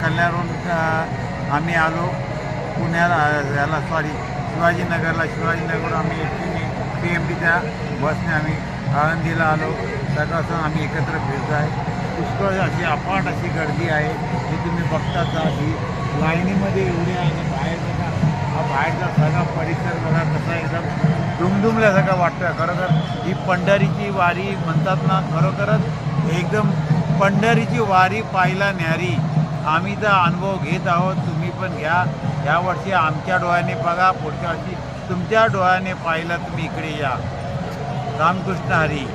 कल्याणवरून आम्ही आलो पुण्याला याला शिवाजीनगरवरून आम्ही PMTच्या बसने आम्ही आळंदीला आलो. सकाळपासून आम्ही एकत्र फिरतो आहे. पुष्कळ अशी अफाट अशी गर्दी आहे जी तुम्ही बघताच ही लाईनीमध्ये एवढी आणि बाहेर बघा हा बाहेरचा सगळा परिसर बघा कसा एकदम दुमदुमल्यासारखं वाटतं. खरोखर ही पंढरीची वारी म्हणतात ना, खरोखरच एकदम पंढरीची वारी पाहायला न्यारी. आम्ही तर अनुभव घेत आहोत, तुम्ही पण घ्या. यावर्षी आमच्या डोळ्याने बघा, पुढच्या वर्षी तुमच्या डोळ्याने पाहिलं तुम्ही इकडे या. रामकृष्ण हरी.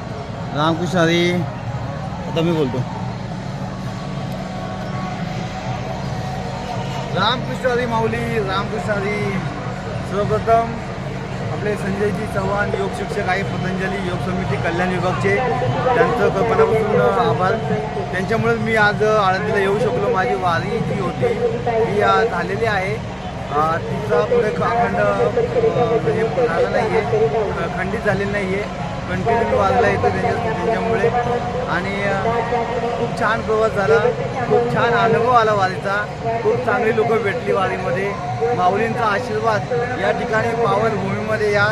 रामकृष्ण हरी. आता मी बोलतो. रामकृष्ण हरी माऊली. रामकृष्ण हरी. सर्वप्रथम आपले संजयजी चव्हाण योग शिक्षक आहे, पतंजली योग समिती कल्याण विभागचे, त्यांचं मनापासून आभार. त्यांच्यामुळे मी आज आळंदीला येऊ शकलो. माझी वारी जी होती ती झालेली आहे. तिचा पुढे अखंड म्हणजे झाला नाही आहे, खंडित झालेली नाही आहे. कंटिन्यू वाजला येतो त्यांच्यामुळे. आणि खूप छान प्रवास झाला, खूप छान अनुभव आला वारीचा. खूप चांगली लोकं भेटली वारीमध्ये. माऊलींचा आशीर्वाद या ठिकाणी पावनभूमीमध्ये या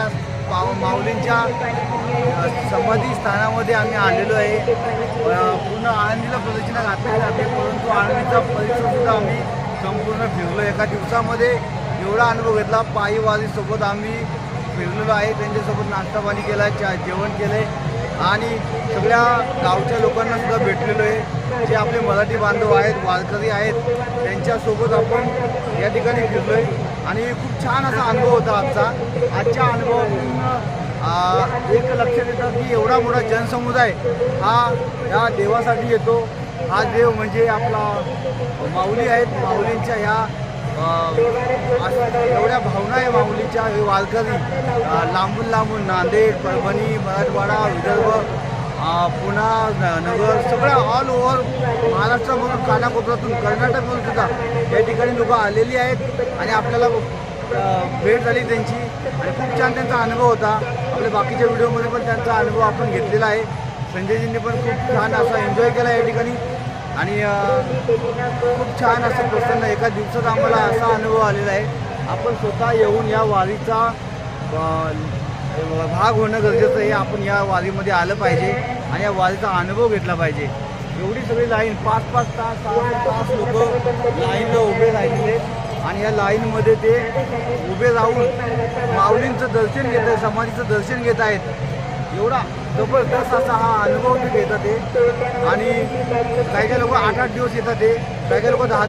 माऊलींच्या समाधी स्थानामध्ये आम्ही आलेलो आहे. पूर्ण आळंदीला प्रदक्षिणा घातलेली जाते, परंतु आळंदीचा परिसरसुद्धा आम्ही संपूर्ण फिरलो. एका दिवसामध्ये एवढा अनुभव घेतला. पायी वारीसोबत आम्ही फिरलेलो आहे. त्यांच्यासोबत नाश्ता पाणी केला, जेवण केलं आहे आणि सगळ्या गावच्या लोकांना सुद्धा भेटलेलो आहे. जे आपले मराठी बांधव आहेत, वारकरी आहेत, त्यांच्यासोबत आपण या ठिकाणी फिरलो आहे आणि खूप छान असा अनुभव होता आजचा. आजच्या अनुभवातून एक लक्षात येतं की एवढा मोठा जनसमुदाय हा या देवासाठी येतो. हा देव म्हणजे आपला माऊली आहेत. माऊलींच्या ह्या एवढ्या भावना आहे माऊलीच्या. हे वारकरी लांबून नांदेड, परभणी, मराठवाडा, विदर्भ, पुणा, नगर, सगळ्या ऑल ओव्हर महाराष्ट्रामधून, कानाकोपऱ्यातून, कर्नाटकमधून सुद्धा या ठिकाणी लोकं आलेली आहेत आणि आपल्याला भेट झाली त्यांची आणि खूप छान त्यांचा अनुभव होता. आपल्या बाकीच्या व्हिडिओमध्ये पण त्यांचा अनुभव आपण घेतलेला आहे. संजयजींनी पण खूप छान असा एन्जॉय केला या ठिकाणी आणि खूप छान असं प्रसन्न एका दिवसात आम्हाला असा अनुभव आलेला आहे. आपण स्वतः येऊन या वारीचा भाग होणं गरजेचं आहे. आपण या वारीमध्ये आलं पाहिजे आणि या वारीचा अनुभव घेतला पाहिजे. एवढी सगळी लाईन 5-5 तास 6 तास लोक लाईनला उभे राहिलेले आणि या लाईनमध्ये ते उभे राहून माऊलींचं दर्शन घेत आहेत, समाधीचं दर्शन घेत आहेत. एवढा जबरदस्त असा हा अनुभव ते घेतात ते. आणि काही काही लोक 8-8 दिवस येतात ते, काही काही लोक 10